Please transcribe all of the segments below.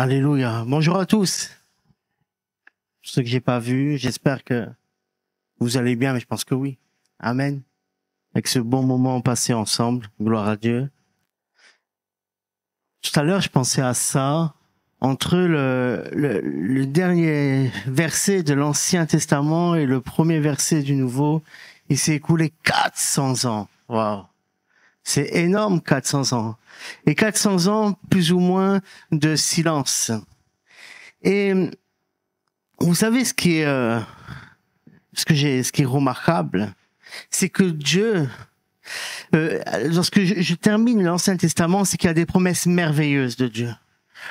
Alléluia. Bonjour à tous. Ceux que j'ai pas vus, j'espère que vous allez bien, mais je pense que oui. Amen. Avec ce bon moment passé ensemble, gloire à Dieu. Tout à l'heure, je pensais à ça. Entre le dernier verset de l'Ancien Testament et le premier verset du Nouveau, il s'est écoulé 400 ans. Waouh. C'est énorme, 400 ans. Et 400 ans, plus ou moins, de silence. Et vous savez ce qui est remarquable, c'est que Dieu, lorsque je termine l'Ancien Testament, c'est qu'il y a des promesses merveilleuses de Dieu.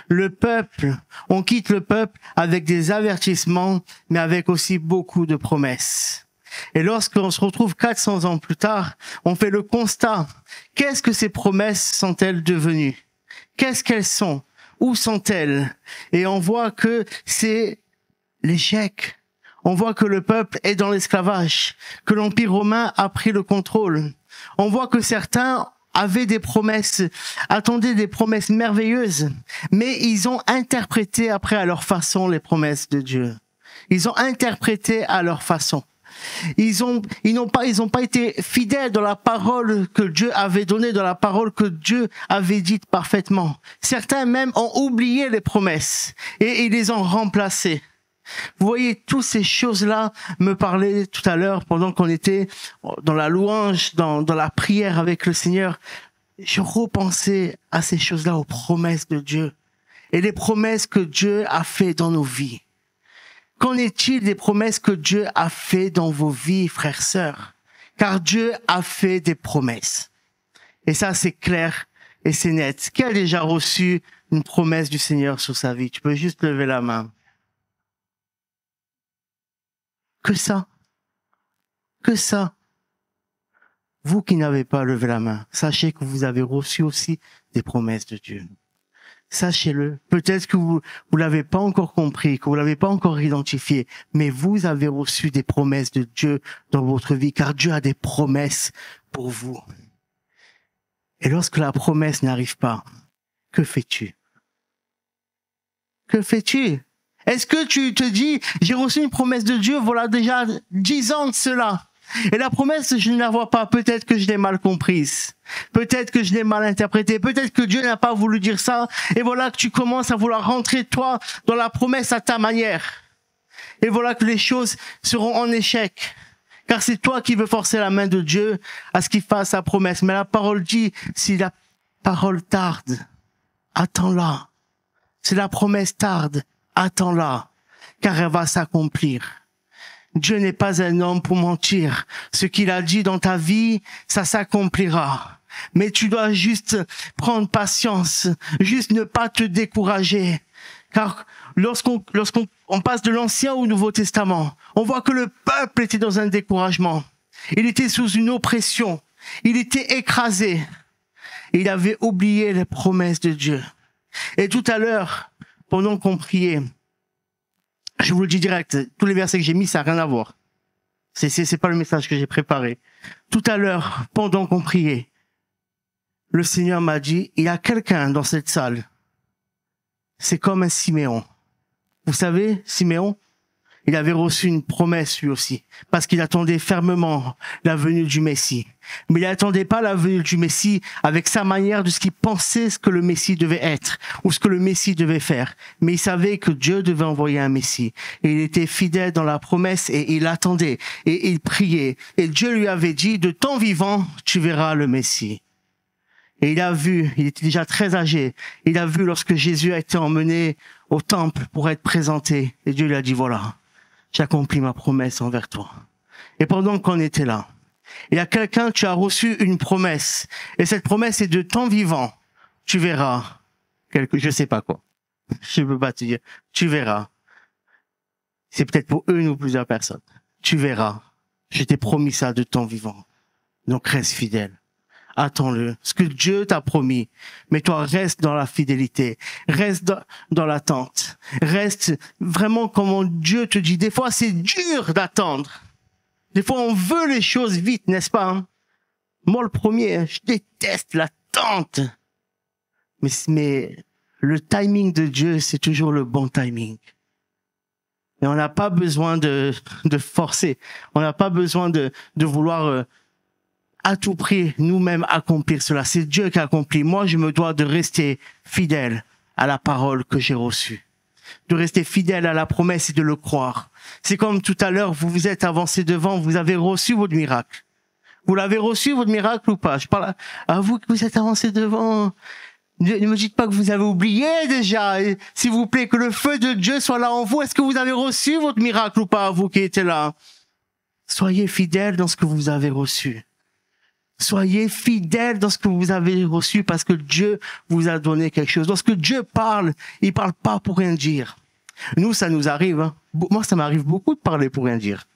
Le peuple, on quitte le peuple avec des avertissements, mais avec aussi beaucoup de promesses. Et lorsqu'on se retrouve 400 ans plus tard, on fait le constat. Qu'est-ce que ces promesses sont-elles devenues? Qu'est-ce qu'elles sont? Où sont-elles? Et on voit que c'est l'échec. On voit que le peuple est dans l'esclavage, que l'Empire romain a pris le contrôle. On voit que certains avaient des promesses, attendaient des promesses merveilleuses, mais ils ont interprété après à leur façon les promesses de Dieu. Ils ont interprété à leur façon. Ils n'ont pas été fidèles dans la parole que Dieu avait donnée, dans la parole que Dieu avait dite parfaitement. Certains même ont oublié les promesses et ils les ont remplacées. Vous voyez, toutes ces choses-là me parlaient tout à l'heure pendant qu'on était dans la louange, dans la prière avec le Seigneur. Je repensais à ces choses-là, aux promesses de Dieu et les promesses que Dieu a fait dans nos vies. Qu'en est-il des promesses que Dieu a fait dans vos vies, frères, sœurs? Car Dieu a fait des promesses. Et ça, c'est clair et c'est net. Qui a déjà reçu une promesse du Seigneur sur sa vie? Tu peux juste lever la main. Que ça. Que ça. Vous qui n'avez pas levé la main, sachez que vous avez reçu aussi des promesses de Dieu. Sachez-le. Peut-être que vous l'avez pas encore compris, que vous l'avez pas encore identifié, mais vous avez reçu des promesses de Dieu dans votre vie, car Dieu a des promesses pour vous. Et lorsque la promesse n'arrive pas, que fais-tu? Que fais-tu? Est-ce que tu te dis, j'ai reçu une promesse de Dieu, voilà déjà 10 ans de cela. Et la promesse, je ne la vois pas. Peut-être que je l'ai mal comprise. Peut-être que je l'ai mal interprétée. Peut-être que Dieu n'a pas voulu dire ça. Et voilà que tu commences à vouloir rentrer, toi, dans la promesse à ta manière. Et voilà que les choses seront en échec. Car c'est toi qui veux forcer la main de Dieu à ce qu'il fasse sa promesse. Mais la parole dit, si la parole tarde, attends-la. Si la promesse tarde, attends-la, car elle va s'accomplir. Dieu n'est pas un homme pour mentir. Ce qu'il a dit dans ta vie, ça s'accomplira. Mais tu dois juste prendre patience, juste ne pas te décourager. Car lorsqu'on passe de l'Ancien au Nouveau Testament, on voit que le peuple était dans un découragement. Il était sous une oppression. Il était écrasé. Et il avait oublié les promesses de Dieu. Et tout à l'heure, pendant qu'on priait, je vous le dis direct, tous les versets que j'ai mis, ça n'a rien à voir. C'est pas le message que j'ai préparé. Tout à l'heure, pendant qu'on priait, le Seigneur m'a dit, il y a quelqu'un dans cette salle. C'est comme un Siméon. Vous savez, Siméon, il avait reçu une promesse lui aussi, parce qu'il attendait fermement la venue du Messie. Mais il n'attendait pas la venue du Messie avec sa manière de ce qu'il pensait ce que le Messie devait être, ou ce que le Messie devait faire. Mais il savait que Dieu devait envoyer un Messie. Et il était fidèle dans la promesse et il attendait, et il priait. Et Dieu lui avait dit, de ton vivant, tu verras le Messie. Et il a vu, il était déjà très âgé, il a vu lorsque Jésus a été emmené au temple pour être présenté. Et Dieu lui a dit, voilà, j'accomplis ma promesse envers toi. Et pendant qu'on était là, il y a quelqu'un, tu as reçu une promesse. Et cette promesse est de ton vivant. Tu verras je sais pas quoi. Je peux pas te dire. Tu verras. C'est peut-être pour une ou plusieurs personnes. Tu verras. Je t'ai promis ça de ton vivant. Donc reste fidèle. Attends-le. Ce que Dieu t'a promis. Mais toi, reste dans la fidélité. Reste dans l'attente. Reste vraiment comme Dieu te dit. Des fois, c'est dur d'attendre. Des fois, on veut les choses vite, n'est-ce pas? Hein? Moi, le premier, je déteste l'attente. Mais Le timing de Dieu, c'est toujours le bon timing. Et on n'a pas besoin de forcer. On n'a pas besoin de vouloir à tout prix nous-mêmes accomplir cela. C'est Dieu qui accomplit. Moi, je me dois de rester fidèle à la parole que j'ai reçue. De rester fidèle à la promesse et de le croire. C'est comme tout à l'heure, vous vous êtes avancé devant, vous avez reçu votre miracle. Vous l'avez reçu, votre miracle, ou pas? Je parle à vous que vous êtes avancé devant. Ne me dites pas que vous avez oublié déjà. S'il vous plaît, que le feu de Dieu soit là en vous. Est-ce que vous avez reçu votre miracle ou pas, vous qui étiez là? Soyez fidèles dans ce que vous avez reçu. Soyez fidèles dans ce que vous avez reçu parce que Dieu vous a donné quelque chose. Lorsque Dieu parle, il parle pas pour rien dire. Nous, ça nous arrive. Hein. Moi, ça m'arrive beaucoup de parler pour rien dire.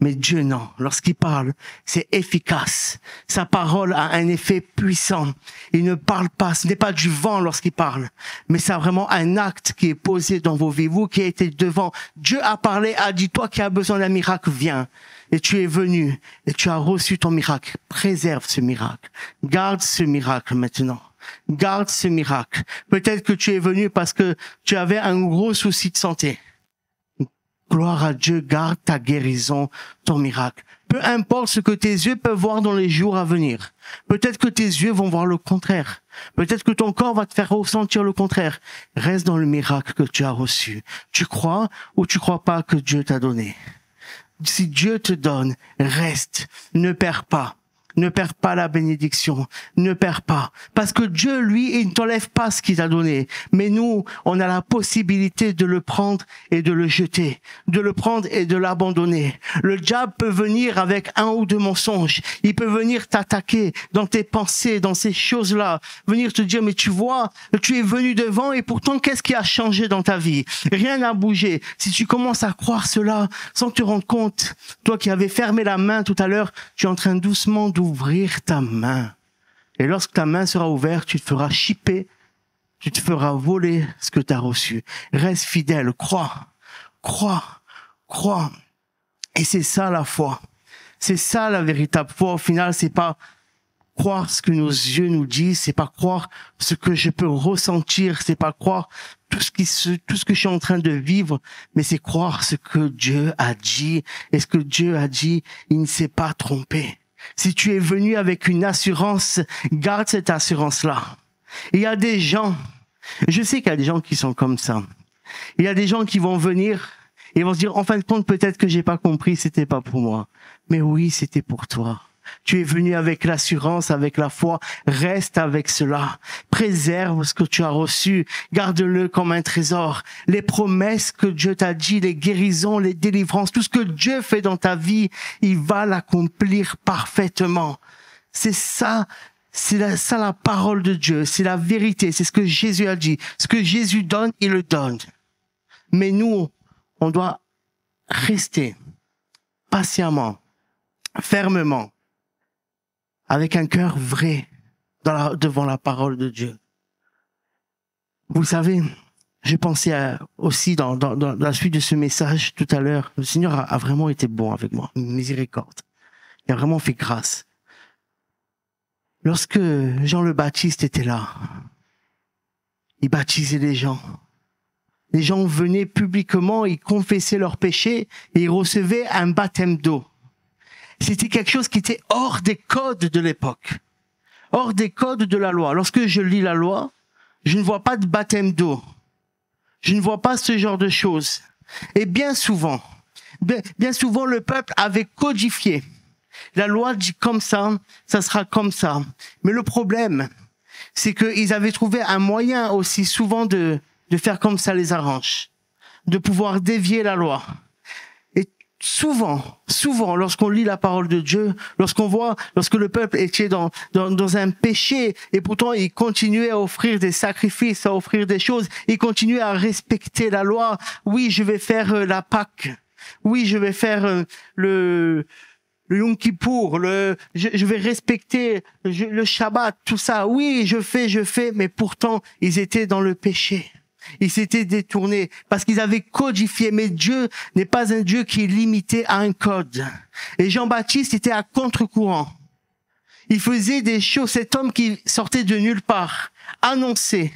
Mais Dieu, non. Lorsqu'il parle, c'est efficace. Sa parole a un effet puissant. Il ne parle pas. Ce n'est pas du vent lorsqu'il parle. Mais c'est vraiment un acte qui est posé dans vos vies. Vous qui étiez devant. Dieu a parlé, a dit, toi qui as besoin d'un miracle, viens. Et tu es venu. Et tu as reçu ton miracle. Préserve ce miracle. Garde ce miracle maintenant. Garde ce miracle. Peut-être que tu es venu parce que tu avais un gros souci de santé. Gloire à Dieu, garde ta guérison, ton miracle. Peu importe ce que tes yeux peuvent voir dans les jours à venir. Peut-être que tes yeux vont voir le contraire. Peut-être que ton corps va te faire ressentir le contraire. Reste dans le miracle que tu as reçu. Tu crois ou tu crois pas que Dieu t'a donné. Si Dieu te donne, reste, ne perds pas. Ne perds pas la bénédiction. Ne perds pas. Parce que Dieu, lui, il ne t'enlève pas ce qu'il t'a donné. Mais nous, on a la possibilité de le prendre et de le jeter. De le prendre et de l'abandonner. Le diable peut venir avec un ou deux mensonges. Il peut venir t'attaquer dans tes pensées, dans ces choses-là. Venir te dire, mais tu vois, tu es venu devant et pourtant, qu'est-ce qui a changé dans ta vie? Rien n'a bougé. Si tu commences à croire cela sans te rendre compte, toi qui avais fermé la main tout à l'heure, tu es en train doucement d'ouvrir ta main. Et lorsque ta main sera ouverte, tu te feras chipper, tu te feras voler ce que tu as reçu. Reste fidèle, crois, crois, crois. Et c'est ça la foi. C'est ça la véritable foi. Au final, c'est pas croire ce que nos yeux nous disent, c'est pas croire ce que je peux ressentir, c'est pas croire tout ce que je suis en train de vivre, mais c'est croire ce que Dieu a dit. Et ce que Dieu a dit, il ne s'est pas trompé. Si tu es venu avec une assurance, garde cette assurance-là. Il y a des gens, je sais qu'il y a des gens qui sont comme ça. Il y a des gens qui vont venir et vont se dire, en fin de compte, peut-être que j'ai pas compris, c'était pas pour moi. Mais oui, c'était pour toi. Tu es venu avec l'assurance, avec la foi. Reste avec cela. Préserve ce que tu as reçu. Garde-le comme un trésor. Les promesses que Dieu t'a dit, les guérisons, les délivrances, tout ce que Dieu fait dans ta vie, il va l'accomplir parfaitement. C'est ça. C'est ça la parole de Dieu. C'est la vérité. C'est ce que Jésus a dit. Ce que Jésus donne, il le donne. Mais nous, on doit rester patiemment, fermement, avec un cœur vrai devant la parole de Dieu. Vous savez, j'ai pensé aussi dans la suite de ce message tout à l'heure, le Seigneur a vraiment été bon avec moi, miséricorde. Il a vraiment fait grâce. Lorsque Jean le Baptiste était là, il baptisait les gens. Les gens venaient publiquement, ils confessaient leurs péchés et ils recevaient un baptême d'eau. C'était quelque chose qui était hors des codes de l'époque, hors des codes de la loi. Lorsque je lis la loi, je ne vois pas de baptême d'eau. Je ne vois pas ce genre de choses. Et bien souvent, le peuple avait codifié. La loi dit comme ça sera comme ça. Mais le problème, c'est qu'ils avaient trouvé un moyen aussi souvent de faire comme ça les arrange, de pouvoir dévier la loi. Souvent, lorsqu'on lit la parole de Dieu, lorsque le peuple était dans un péché, et pourtant il continuait à offrir des sacrifices, à offrir des choses, il continuait à respecter la loi. Oui, je vais faire la Pâque. Oui, je vais faire le Yom Kippour, je vais respecter le Shabbat, tout ça. Oui, je fais, mais pourtant ils étaient dans le péché. Ils s'étaient détournés parce qu'ils avaient codifié. Mais Dieu n'est pas un Dieu qui est limité à un code. Et Jean-Baptiste était à contre-courant. Il faisait des choses. Cet homme qui sortait de nulle part annonçait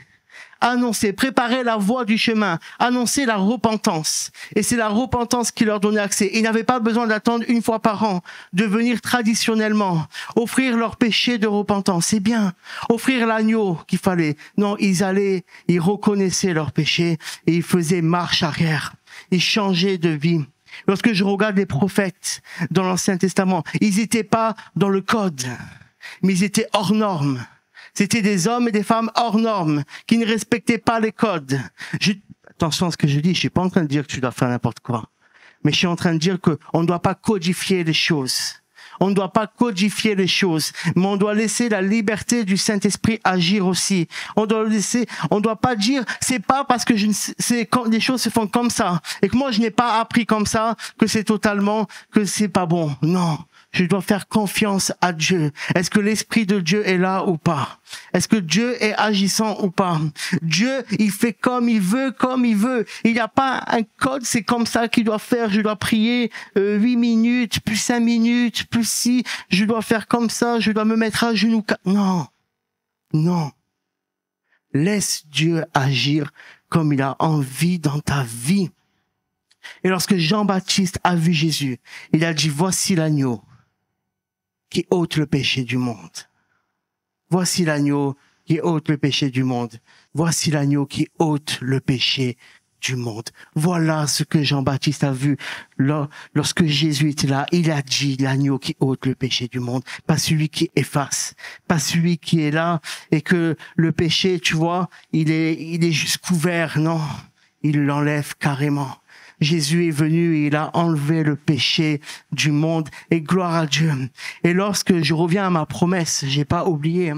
annoncer, préparer la voie du chemin, annoncer la repentance. Et c'est la repentance qui leur donnait accès. Ils n'avaient pas besoin d'attendre une fois par an, de venir traditionnellement, offrir leur péché de repentance. C'est bien. Offrir l'agneau qu'il fallait. Non, ils allaient, ils reconnaissaient leur péché et ils faisaient marche arrière. Ils changeaient de vie. Lorsque je regarde les prophètes dans l'Ancien Testament, ils n'étaient pas dans le code, mais ils étaient hors normes. C'était des hommes et des femmes hors normes, qui ne respectaient pas les codes. Attention à ce que je dis, je suis pas en train de dire que tu dois faire n'importe quoi. Mais je suis en train de dire qu'on ne doit pas codifier les choses. On ne doit pas codifier les choses, mais on doit laisser la liberté du Saint-Esprit agir aussi. On doit pas dire, c'est pas parce que les choses se font comme ça, et que moi je n'ai pas appris comme ça, que c'est pas bon. Non. Je dois faire confiance à Dieu. Est-ce que l'Esprit de Dieu est là ou pas? Est-ce que Dieu est agissant ou pas? Dieu, il fait comme il veut, comme il veut. Il n'y a pas un code, c'est comme ça qu'il doit faire. Je dois prier 8 minutes, plus 5 minutes, plus 6. Je dois faire comme ça, je dois me mettre à genoux. Non, non. Laisse Dieu agir comme il a envie dans ta vie. Et lorsque Jean-Baptiste a vu Jésus, il a dit, voici l'agneau qui ôte le péché du monde. Voici l'agneau qui ôte le péché du monde. Voici l'agneau qui ôte le péché du monde. Voilà ce que Jean-Baptiste a vu lorsque Jésus était là. Il a dit l'agneau qui ôte le péché du monde, pas celui qui efface, pas celui qui est là et que le péché, tu vois, il est juste couvert. Non, il l'enlève carrément. Jésus est venu et il a enlevé le péché du monde et gloire à Dieu. Et lorsque je reviens à ma promesse, j'ai pas oublié,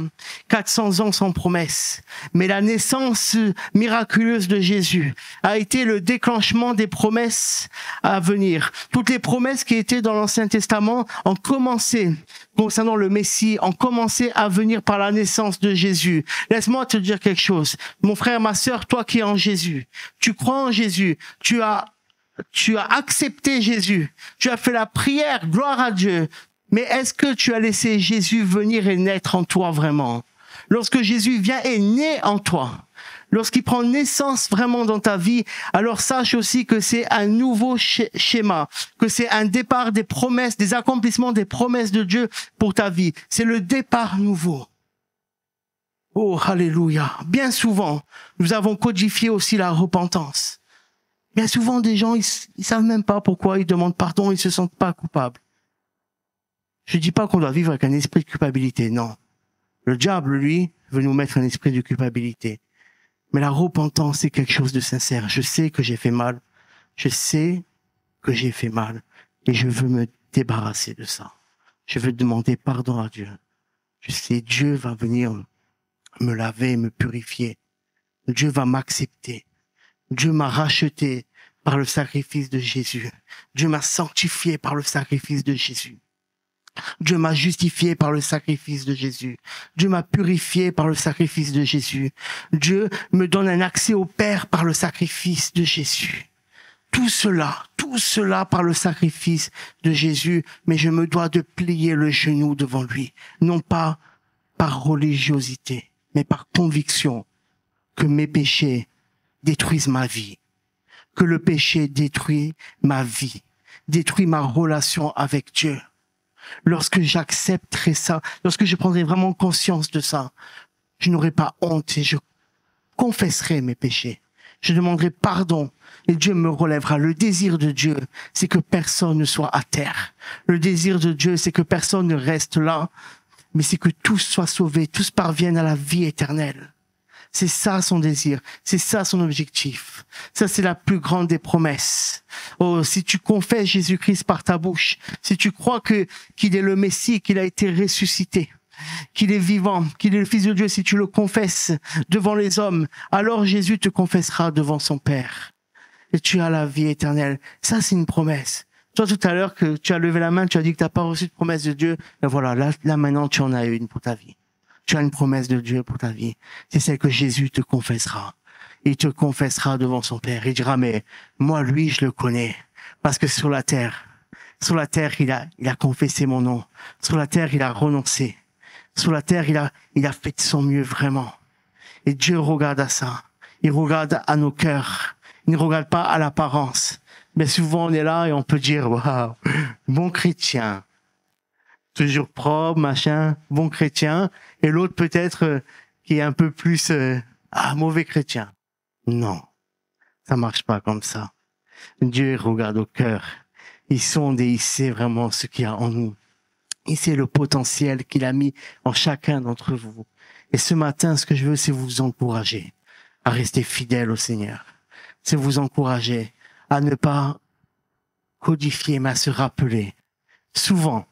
400 ans sans promesse, mais la naissance miraculeuse de Jésus a été le déclenchement des promesses à venir. Toutes les promesses qui étaient dans l'Ancien Testament ont commencé, concernant le Messie, ont commencé à venir par la naissance de Jésus. Laisse-moi te dire quelque chose. Mon frère, ma sœur, toi qui es en Jésus, tu crois en Jésus, tu as accepté Jésus, tu as fait la prière, gloire à Dieu, mais est-ce que tu as laissé Jésus venir et naître en toi vraiment? Lorsque Jésus vient et naît en toi, lorsqu'il prend naissance vraiment dans ta vie, alors sache aussi que c'est un nouveau schéma, que c'est un départ des promesses, des accomplissements des promesses de Dieu pour ta vie. C'est le départ nouveau. Oh, alléluia. Bien souvent, nous avons codifié aussi la repentance. Bien souvent, des gens, ils savent même pas pourquoi ils demandent pardon, ils se sentent pas coupables. Je dis pas qu'on doit vivre avec un esprit de culpabilité, non. Le diable, lui, veut nous mettre un esprit de culpabilité. Mais la repentance, c'est quelque chose de sincère. Je sais que j'ai fait mal. Je sais que j'ai fait mal. Et je veux me débarrasser de ça. Je veux demander pardon à Dieu. Je sais, Dieu va venir me laver, me purifier. Dieu va m'accepter. Dieu m'a racheté par le sacrifice de Jésus. Dieu m'a sanctifié par le sacrifice de Jésus. Dieu m'a justifié par le sacrifice de Jésus. Dieu m'a purifié par le sacrifice de Jésus. Dieu me donne un accès au Père par le sacrifice de Jésus. Tout cela par le sacrifice de Jésus, mais je me dois de plier le genou devant lui, non pas par religiosité, mais par conviction que mes péchés détruisent ma vie, que le péché détruit ma vie, détruit ma relation avec Dieu. Lorsque j'accepterai ça, lorsque je prendrai vraiment conscience de ça, je n'aurai pas honte et je confesserai mes péchés. Je demanderai pardon et Dieu me relèvera. Le désir de Dieu, c'est que personne ne soit à terre. Le désir de Dieu, c'est que personne ne reste là, mais c'est que tous soient sauvés, tous parviennent à la vie éternelle. C'est ça son désir, c'est ça son objectif. Ça, c'est la plus grande des promesses. Oh, si tu confesses Jésus-Christ par ta bouche, si tu crois qu'il est le Messie, qu'il a été ressuscité, qu'il est vivant, qu'il est le Fils de Dieu, si tu le confesses devant les hommes, alors Jésus te confessera devant son Père. Et tu as la vie éternelle. Ça, c'est une promesse. Toi, tout à l'heure, que tu as levé la main, tu as dit que tu n'as pas reçu de promesse de Dieu. Et voilà, là maintenant, tu en as une pour ta vie. Tu as une promesse de Dieu pour ta vie. C'est celle que Jésus te confessera. Il te confessera devant son Père. Il dira, mais moi, lui, je le connais. Parce que sur la terre, il a confessé mon nom. Sur la terre, il a renoncé. Sur la terre, il a fait de son mieux vraiment. Et Dieu regarde à ça. Il regarde à nos cœurs. Il ne regarde pas à l'apparence. Mais souvent, on est là et on peut dire, waouh, bon chrétien. Toujours propre, machin, bon chrétien. Et l'autre peut-être qui est un peu plus, mauvais chrétien. Non. Ça marche pas comme ça. Dieu regarde au cœur. Il sonde et il sait vraiment ce qu'il y a en nous. Il sait le potentiel qu'il a mis en chacun d'entre vous. Et ce matin, ce que je veux, c'est vous encourager à rester fidèle au Seigneur. C'est vous encourager à ne pas codifier, mais à se rappeler. Souvent,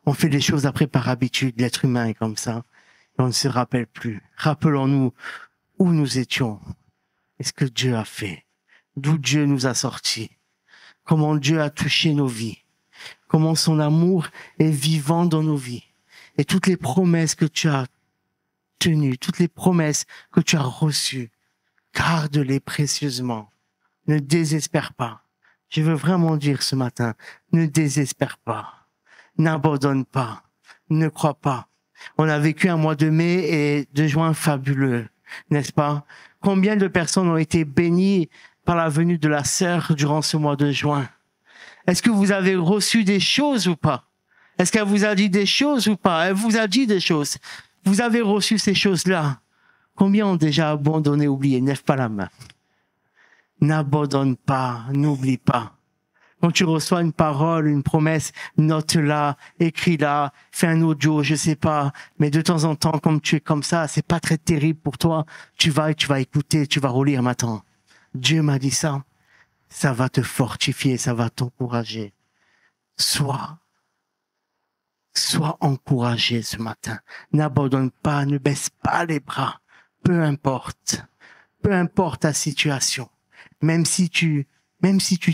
on fait des choses après par habitude. L'être humain est comme ça. Et on ne se rappelle plus. Rappelons-nous où nous étions. Et ce que Dieu a fait. D'où Dieu nous a sortis. Comment Dieu a touché nos vies. Comment son amour est vivant dans nos vies. Et toutes les promesses que tu as tenues, toutes les promesses que tu as reçues, garde-les précieusement. Ne désespère pas. Je veux vraiment dire ce matin, ne désespère pas. N'abandonne pas. Ne crois pas. On a vécu un mois de mai et de juin fabuleux, n'est-ce pas? Combien de personnes ont été bénies par la venue de la sœur durant ce mois de juin? Est-ce que vous avez reçu des choses ou pas? Est-ce qu'elle vous a dit des choses ou pas? Elle vous a dit des choses. Vous avez reçu ces choses-là. Combien ont déjà abandonné, oublié? Lève pas la main. N'abandonne pas, n'oublie pas. Quand tu reçois une parole, une promesse, note-la, écris-la, fais un audio, je sais pas. Mais de temps en temps, comme tu es comme ça, c'est pas très terrible pour toi. Tu vas écouter, tu vas relire maintenant. Dieu m'a dit ça. Ça va te fortifier, ça va t'encourager. Sois encouragé ce matin. N'abandonne pas, ne baisse pas les bras. Peu importe ta situation. Même si tu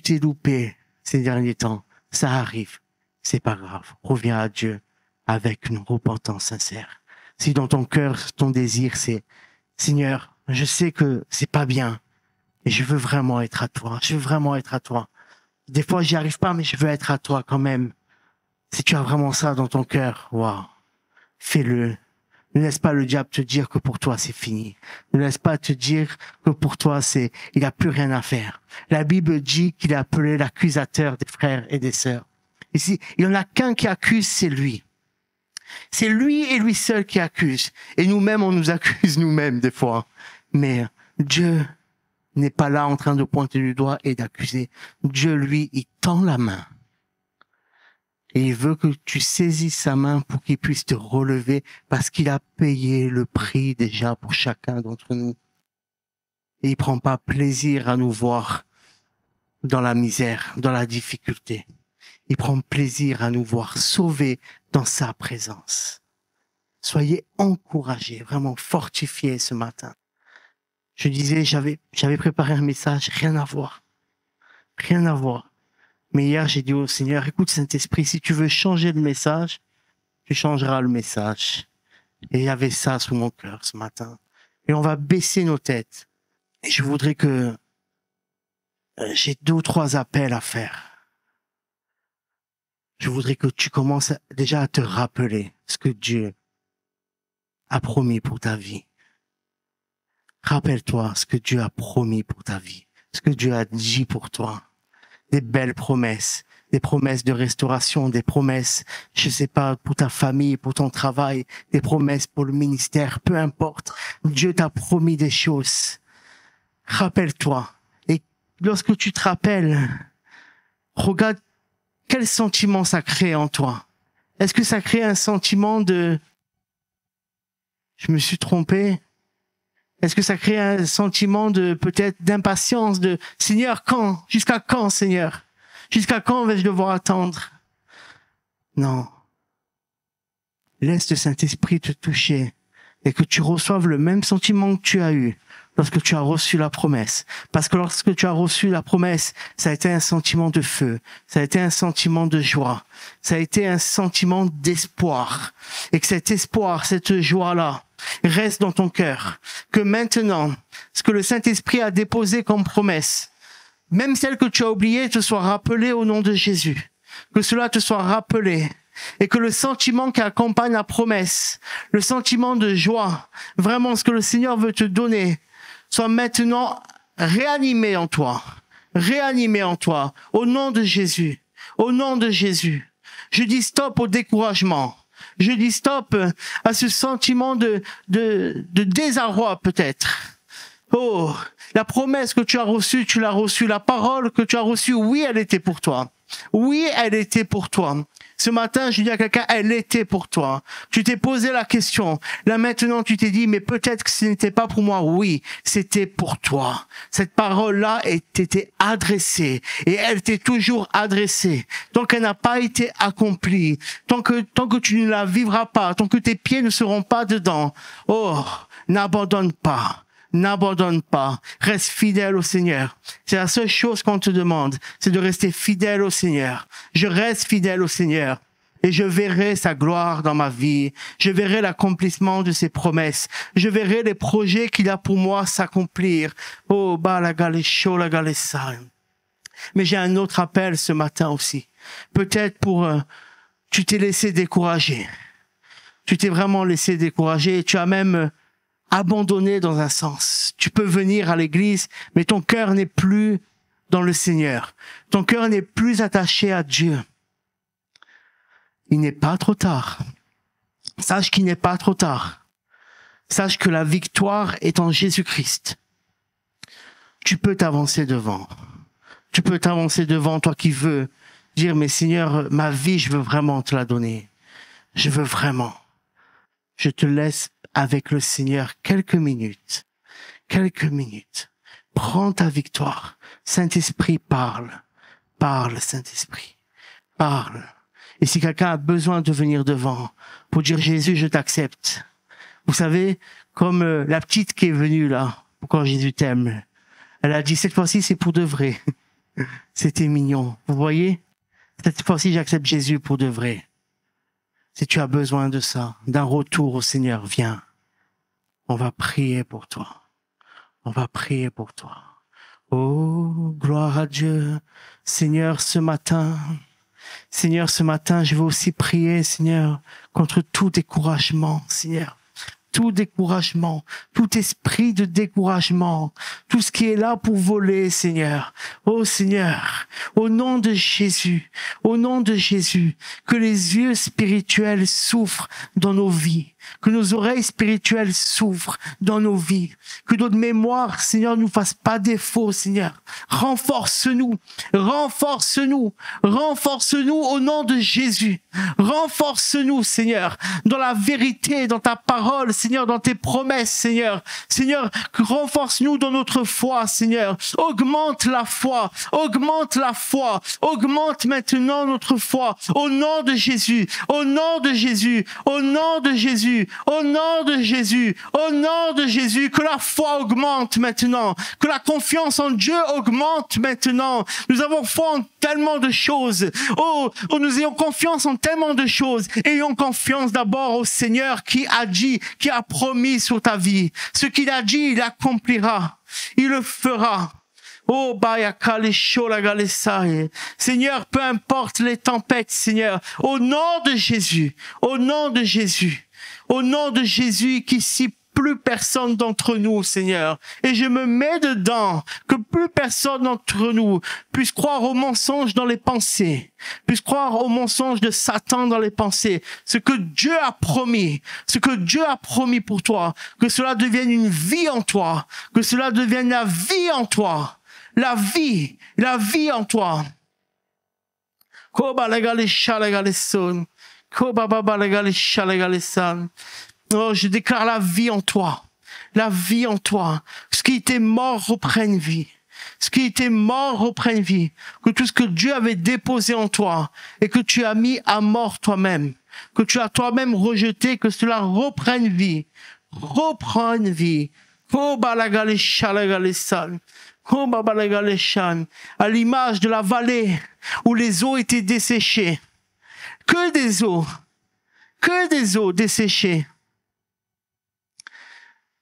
t'es loupé ces derniers temps, ça arrive. C'est pas grave. Reviens à Dieu avec une repentance sincère. Si dans ton cœur, ton désir, c'est, Seigneur, je sais que c'est pas bien. Et je veux vraiment être à toi. Je veux vraiment être à toi. Des fois, j'y arrive pas, mais je veux être à toi quand même. Si tu as vraiment ça dans ton cœur, waouh, fais-le. Ne laisse pas le diable te dire que pour toi, c'est fini. Ne laisse pas te dire que pour toi, il a plus rien à faire. La Bible dit qu'il est appelé l'accusateur des frères et des sœurs. Ici, il y en a qu'un qui accuse, c'est lui. C'est lui et lui seul qui accuse. Et nous-mêmes, on nous accuse nous-mêmes des fois. Mais Dieu n'est pas là en train de pointer du doigt et d'accuser. Dieu, lui, il tend la main. Et il veut que tu saisisses sa main pour qu'il puisse te relever parce qu'il a payé le prix déjà pour chacun d'entre nous. Et il prend pas plaisir à nous voir dans la misère, dans la difficulté. Il prend plaisir à nous voir sauvés dans sa présence. Soyez encouragés, vraiment fortifiés ce matin. Je disais, j'avais préparé un message, rien à voir. Rien à voir. Mais hier, j'ai dit au Seigneur, écoute Saint-Esprit, si tu veux changer le message, tu changeras le message. Et il y avait ça sous mon cœur ce matin. Et on va baisser nos têtes. Et je voudrais que j'ai 2 ou 3 appels à faire. Je voudrais que tu commences déjà à te rappeler ce que Dieu a promis pour ta vie. Rappelle-toi ce que Dieu a promis pour ta vie, ce que Dieu a dit pour toi. Des belles promesses, des promesses de restauration, des promesses, je sais pas, pour ta famille, pour ton travail, des promesses pour le ministère, peu importe. Dieu t'a promis des choses. Rappelle-toi. Et lorsque tu te rappelles, regarde quel sentiment ça crée en toi. Est-ce que ça crée un sentiment de « je me suis trompé » Est-ce que ça crée un sentiment de peut-être d'impatience, de Seigneur, quand? Jusqu'à quand, Seigneur? Jusqu'à quand vais-je devoir attendre? Non. Laisse le Saint-Esprit te toucher et que tu reçoives le même sentiment que tu as eu lorsque tu as reçu la promesse. Parce que lorsque tu as reçu la promesse, ça a été un sentiment de feu, ça a été un sentiment de joie, ça a été un sentiment d'espoir. Et que cet espoir, cette joie-là, reste dans ton cœur. Que maintenant, ce que le Saint-Esprit a déposé comme promesse, même celle que tu as oubliée, te soit rappelée au nom de Jésus. Que cela te soit rappelé. Et que le sentiment qui accompagne la promesse, le sentiment de joie, vraiment ce que le Seigneur veut te donner, soit maintenant réanimé en toi. Réanimé en toi. Au nom de Jésus. Au nom de Jésus. Je dis stop au découragement. Je dis stop à ce sentiment de désarroi peut-être. Oh, la promesse que tu as reçue, tu l'as reçue. La parole que tu as reçue, oui, elle était pour toi. Oui, elle était pour toi. Ce matin, je dis à quelqu'un, elle était pour toi. Tu t'es posé la question. Là maintenant, tu t'es dit, mais peut-être que ce n'était pas pour moi. Oui, c'était pour toi. Cette parole-là était adressée. Et elle t'est toujours adressée. Tant qu'elle n'a pas été accomplie, tant que tu ne la vivras pas, tant que tes pieds ne seront pas dedans, oh, n'abandonne pas. N'abandonne pas. Reste fidèle au Seigneur. C'est la seule chose qu'on te demande. C'est de rester fidèle au Seigneur. Je reste fidèle au Seigneur. Et je verrai sa gloire dans ma vie. Je verrai l'accomplissement de ses promesses. Je verrai les projets qu'il a pour moi s'accomplir. Oh, balagalesho, lagalesa. Mais j'ai un autre appel ce matin aussi. Peut-être tu t'es laissé décourager. Tu t'es vraiment laissé décourager et tu as même abandonné dans un sens. Tu peux venir à l'église, mais ton cœur n'est plus dans le Seigneur. Ton cœur n'est plus attaché à Dieu. Il n'est pas trop tard. Sache qu'il n'est pas trop tard. Sache que la victoire est en Jésus-Christ. Tu peux t'avancer devant. Tu peux t'avancer devant, toi qui veux dire, mais Seigneur, ma vie, je veux vraiment te la donner. Je veux vraiment. Je te laisse avec le Seigneur quelques minutes. Quelques minutes. Prends ta victoire. Saint-Esprit, parle. Parle, Saint-Esprit. Parle. Et si quelqu'un a besoin de venir devant pour dire Jésus, je t'accepte. Vous savez, comme la petite qui est venue là, quand Jésus t'aime, elle a dit cette fois-ci c'est pour de vrai. C'était mignon. Vous voyez? Cette fois-ci j'accepte Jésus pour de vrai. Si tu as besoin de ça, d'un retour au Seigneur, viens. On va prier pour toi. On va prier pour toi. Oh, gloire à Dieu. Seigneur, ce matin, je veux aussi prier, Seigneur, contre tout découragement, Seigneur. Tout découragement, tout esprit de découragement, tout ce qui est là pour voler, Seigneur. Oh Seigneur, au nom de Jésus, que les yeux spirituels souffrent dans nos vies, que nos oreilles spirituelles souffrent dans nos vies, que notre mémoire, Seigneur, nous fasse pas défaut, Seigneur. Renforce-nous au nom de Jésus. Renforce-nous, Seigneur, dans la vérité, dans ta parole, Seigneur, dans tes promesses, Seigneur. Seigneur, renforce-nous dans notre foi, Seigneur. Augmente la foi, augmente maintenant notre foi. Au nom de Jésus, au nom de Jésus, au nom de Jésus, au nom de Jésus, au nom de Jésus, que la foi augmente maintenant, que la confiance en Dieu augmente maintenant. Nous avons foi en tellement de choses. Oh, nous ayons confiance en tellement de choses. Ayons confiance d'abord au Seigneur qui a dit, qui a promis sur ta vie. Ce qu'il a dit, il accomplira. Il le fera. Oh, Seigneur, peu importe les tempêtes, Seigneur, au nom de Jésus, qu'ici plus personne d'entre nous, Seigneur, et je me mets dedans, que plus personne d'entre nous puisse croire aux mensonges dans les pensées, puisse croire aux mensonges de Satan dans les pensées, ce que Dieu a promis pour toi, que cela devienne une vie en toi, que cela devienne la vie en toi, la vie en toi. Oh, je déclare la vie en toi. Ce qui était mort reprenne vie. Que tout ce que Dieu avait déposé en toi et que tu as mis à mort toi-même, que tu as toi-même rejeté, que cela reprenne vie. À l'image de la vallée où les eaux étaient desséchées. Que des eaux desséchées.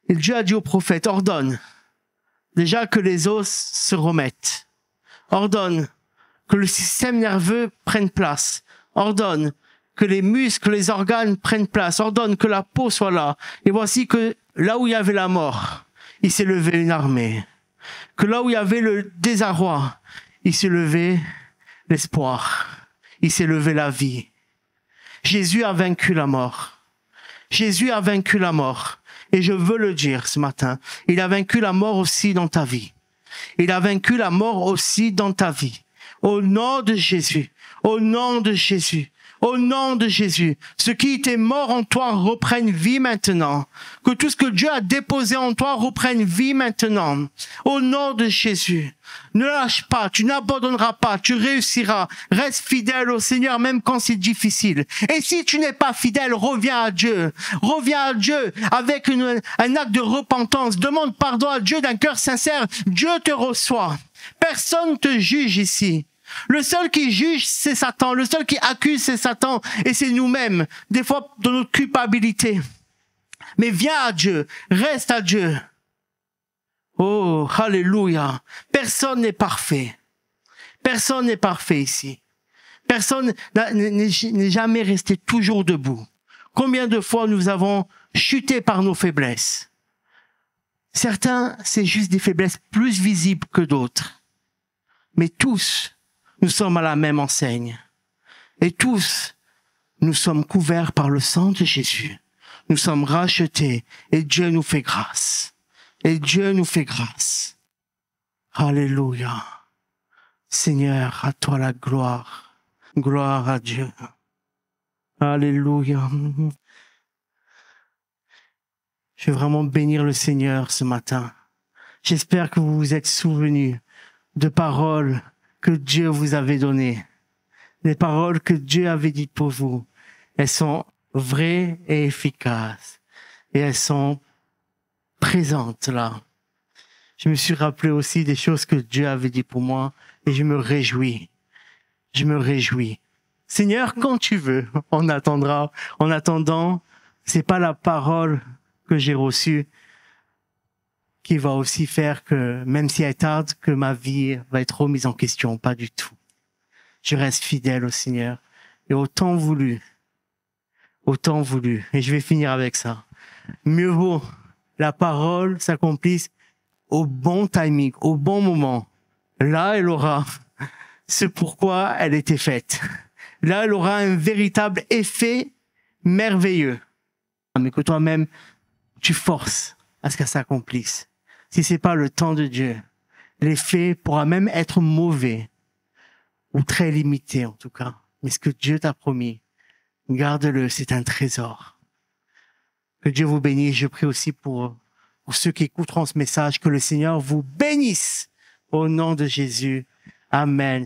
Et Dieu a dit au prophète, ordonne déjà que les os se remettent. Ordonne que le système nerveux prenne place. Ordonne que les muscles, les organes prennent place. Ordonne que la peau soit là. Et voici que là où il y avait la mort, il s'est levé une armée. Que là où il y avait le désarroi, il s'est levé l'espoir. Il s'est levé la vie. Jésus a vaincu la mort. Jésus a vaincu la mort. Et je veux le dire ce matin. Il a vaincu la mort aussi dans ta vie. Il a vaincu la mort aussi dans ta vie. Au nom de Jésus. Au nom de Jésus. Au nom de Jésus, ce qui était mort en toi reprenne vie maintenant. Que tout ce que Dieu a déposé en toi reprenne vie maintenant. Au nom de Jésus. Ne lâche pas, tu n'abandonneras pas, tu réussiras. Reste fidèle au Seigneur même quand c'est difficile. Et si tu n'es pas fidèle, reviens à Dieu. Reviens à Dieu avec un acte de repentance. Demande pardon à Dieu d'un cœur sincère. Dieu te reçoit. Personne ne te juge ici. Le seul qui juge, c'est Satan. Le seul qui accuse, c'est Satan. Et c'est nous-mêmes, des fois, de notre culpabilité. Mais viens à Dieu. Reste à Dieu. Oh, alléluia. Personne n'est parfait. Personne n'est parfait ici. Personne n'est jamais resté toujours debout. Combien de fois nous avons chuté par nos faiblesses? Certains, c'est juste des faiblesses plus visibles que d'autres. Mais tous, nous sommes à la même enseigne. Et tous, nous sommes couverts par le sang de Jésus. Nous sommes rachetés et Dieu nous fait grâce. Et Dieu nous fait grâce. Alléluia. Seigneur, à toi la gloire. Gloire à Dieu. Alléluia. Je veux vraiment bénir le Seigneur ce matin. J'espère que vous vous êtes souvenus de paroles que Dieu vous avait données. Les paroles que Dieu avait dites pour vous. Elles sont vraies et efficaces. Et elles sont présentes là. Je me suis rappelé aussi des choses que Dieu avait dit pour moi et je me réjouis. Je me réjouis. Seigneur, quand tu veux, on attendra. En attendant, c'est pas la parole que j'ai reçue qui va aussi faire que, même si elle tarde, que ma vie va être remise en question. Pas du tout. Je reste fidèle au Seigneur. Et autant voulu. Et je vais finir avec ça. Mieux vaut la parole s'accomplisse au bon timing, au bon moment. Là, elle aura ce pourquoi elle était faite. Là, elle aura un véritable effet merveilleux. Mais que toi-même, tu forces à ce qu'elle s'accomplisse. Si c'est pas le temps de Dieu, l'effet pourra même être mauvais ou très limité en tout cas. Mais ce que Dieu t'a promis, garde-le, c'est un trésor. Que Dieu vous bénisse. Je prie aussi pour ceux qui écouteront ce message, que le Seigneur vous bénisse au nom de Jésus. Amen.